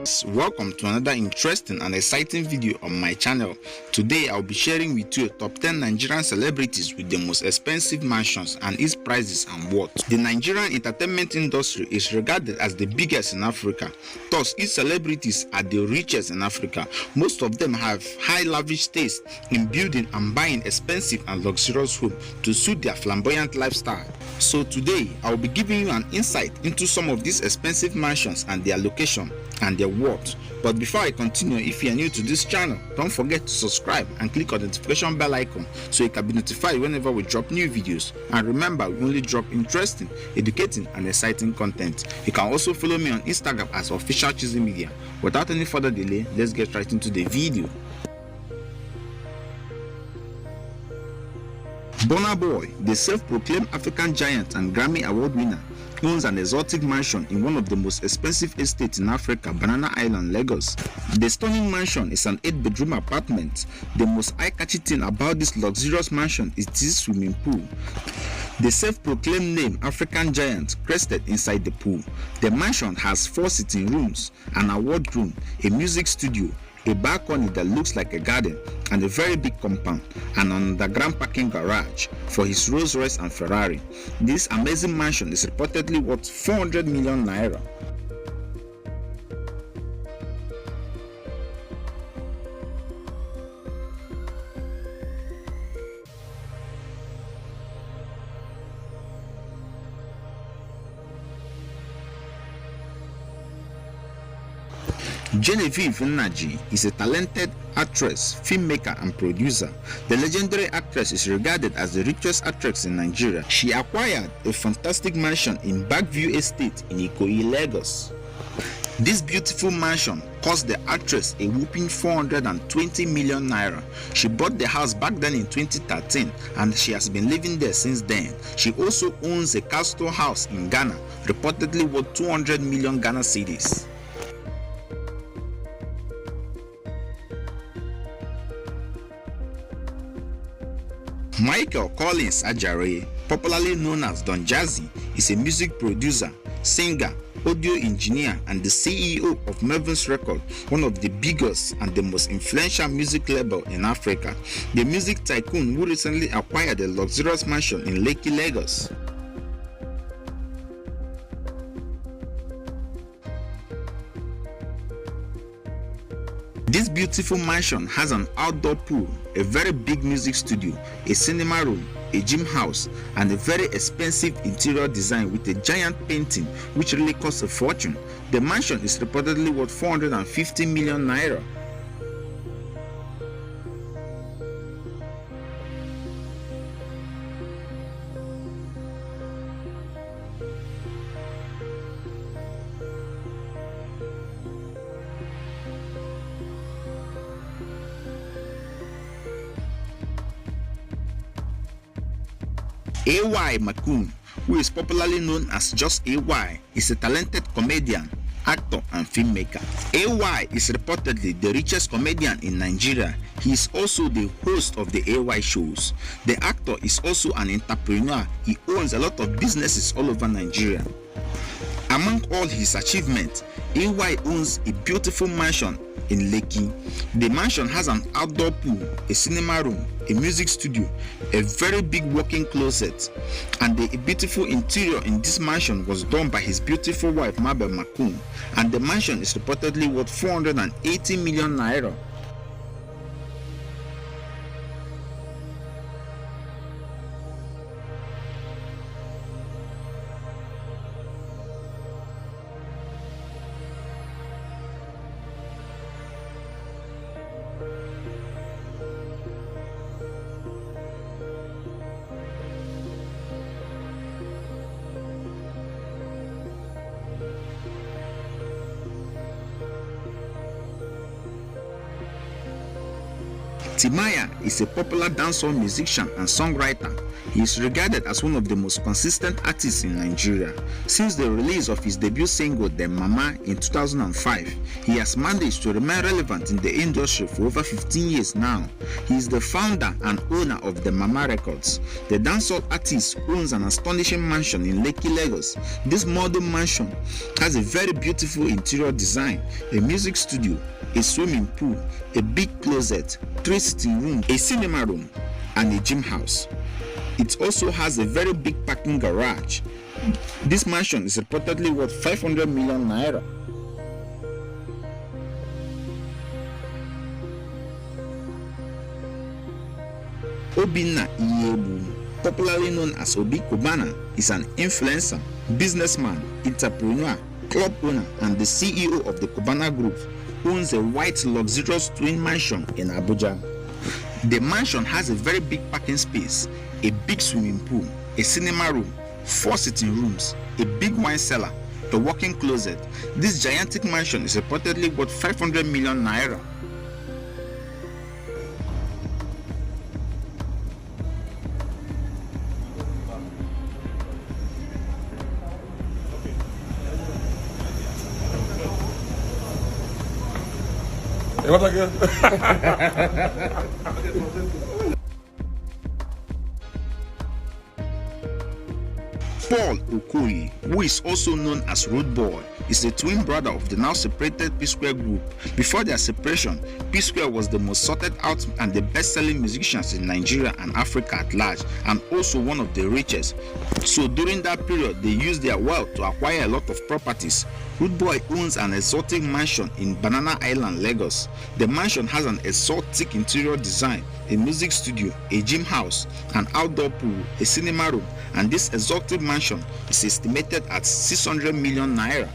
Welcome to another interesting and exciting video on my channel. Today I'll be sharing with you top 10 Nigerian celebrities with the most expensive mansions and its prices and what. The Nigerian entertainment industry is regarded as the biggest in Africa. Thus, its celebrities are the richest in Africa. Most of them have high lavish taste in building and buying expensive and luxurious homes to suit their flamboyant lifestyle. So today I'll be giving you an insight into some of these expensive mansions and their location and their worth. But before I continue, if you are new to this channel, don't forget to subscribe and click on the notification bell icon so you can be notified whenever we drop new videos. And remember, we only drop interesting, educating and exciting content. You can also follow me on Instagram as official Jazzy Media. Without any further delay, let's get right into the video. Burna Boy, the self-proclaimed African giant and Grammy Award winner, owns an exotic mansion in one of the most expensive estates in Africa, Banana Island, Lagos. The stunning mansion is an 8-bedroom apartment. The most eye-catching thing about this luxurious mansion is this swimming pool. The self-proclaimed name African giant crested inside the pool. The mansion has 4 sitting rooms, an award room, a music studio, a balcony that looks like a garden, and a very big compound, and an underground parking garage for his Rolls Royce and Ferrari. This amazing mansion is reportedly worth 400 million naira. Genevieve Nnaji is a talented actress, filmmaker and producer. The legendary actress is regarded as the richest actress in Nigeria. She acquired a fantastic mansion in Backview Estate in Ikoyi, Lagos. This beautiful mansion cost the actress a whopping 420 million naira. She bought the house back then in 2013 and she has been living there since then. She also owns a castle house in Ghana, reportedly worth 200 million Ghana cedis. Michael Collins Ajare, popularly known as Don Jazzy, is a music producer, singer, audio engineer and the CEO of Melvin's Records, one of the biggest and the most influential music label in Africa. The music tycoon who recently acquired a luxurious mansion in Lekki, Lagos. This beautiful mansion has an outdoor pool, a very big music studio, a cinema room, a gym house, and a very expensive interior design with a giant painting which really costs a fortune. The mansion is reportedly worth 450 million naira. AY Makun, who is popularly known as just AY, is a talented comedian, actor and filmmaker. AY is reportedly the richest comedian in Nigeria. He is also the host of the AY shows. The actor is also an entrepreneur. He owns a lot of businesses all over Nigeria. Among all his achievements, AY owns a beautiful mansion in Lekki. The mansion has an outdoor pool, a cinema room, a music studio, a very big walk-in closet, and the beautiful interior in this mansion was done by his beautiful wife Makun, and the mansion is reportedly worth 480 million naira. Timaya is a popular dancehall musician and songwriter. He is regarded as one of the most consistent artists in Nigeria. Since the release of his debut single Dem Mama in 2005, he has managed to remain relevant in the industry for over 15 years now. He is the founder and owner of Dem Mama Records. The dancehall artist owns an astonishing mansion in Lekki, Lagos. This modern mansion has a very beautiful interior design, a music studio, a swimming pool, a big closet, 3 sitting rooms, a cinema room, and a gym house. It also has a very big parking garage. This mansion is reportedly worth 500 million naira. Obi Nnaji, popularly known as Obi Cubana, is an influencer, businessman, entrepreneur, club owner, and the CEO of the Cubana Group. Owns a white luxurious twin mansion in Abuja. The mansion has a very big parking space, a big swimming pool, a cinema room, 4 sitting rooms, a big wine cellar, a walk-in closet. This gigantic mansion is reportedly worth 500 million naira. What again? Paul Okoye, who is also known as Rudeboy, is the twin brother of the now separated Psquare group. Before their separation, Psquare was the most sorted out and the best-selling musicians in Nigeria and Africa at large, and also one of the richest. So during that period, they used their wealth to acquire a lot of properties. Rudeboy owns an exotic mansion in Banana Island, Lagos. The mansion has an exotic interior design, a music studio, a gym house, an outdoor pool, a cinema room, and this exotic mansion is estimated at 600 million naira.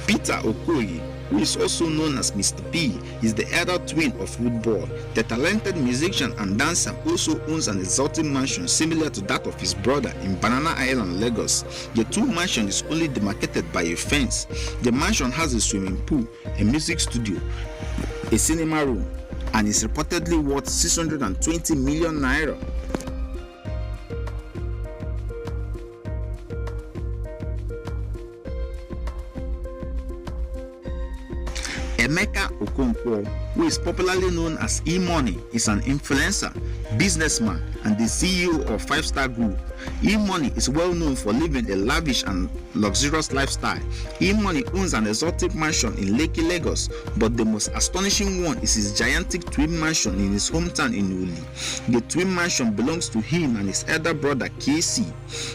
Peter Okoye, who is also known as Mr P, is the elder twin of Rudeboy. The talented musician and dancer also owns an exotic mansion similar to that of his brother in Banana Island, Lagos. The two mansions is only demarcated by a fence. The mansion has a swimming pool, a music studio, a cinema room, and is reportedly worth 620 million naira. Emeka Okonkwo, who is popularly known as E-Money, is an influencer, businessman, and the CEO of 5-Star Group. E-Money is well known for living a lavish and luxurious lifestyle. E-Money owns an exotic mansion in Lekki, Lagos, but the most astonishing one is his gigantic twin mansion in his hometown in Uli. The twin mansion belongs to him and his elder brother KC.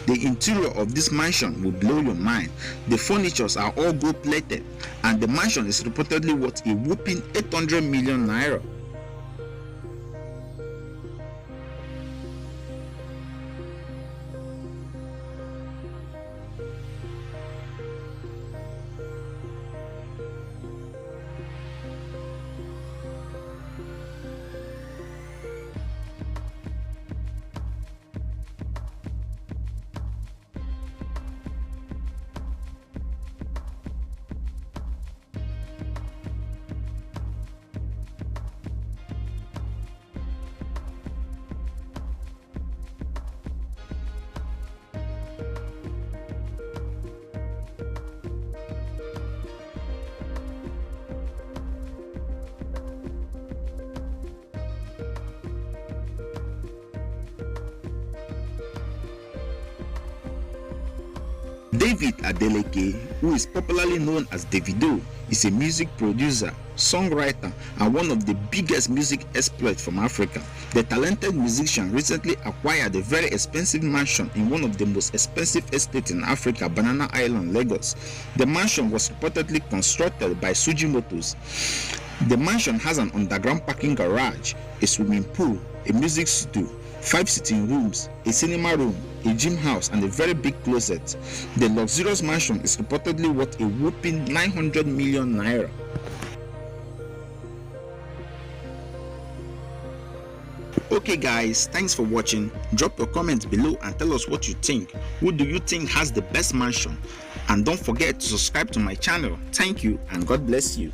The interior of this mansion will blow your mind. The furnitures are all gold-plated, and the mansion is reportedly worth a whopping 800 million naira. David Adeleke, who is popularly known as Davido, is a music producer, songwriter, and one of the biggest music experts from Africa. The talented musician recently acquired a very expensive mansion in one of the most expensive estates in Africa, Banana Island, Lagos. The mansion was reportedly constructed by Suji Motors. The mansion has an underground parking garage, a swimming pool, a music studio, 5 sitting rooms, a cinema room, a gym house, and a very big closet. The luxurious mansion is reportedly worth a whopping 900 million naira. Okay guys, thanks for watching. Drop your comments below and tell us what you think. Who do you think has the best mansion? And don't forget to subscribe to my channel. Thank you and God bless you.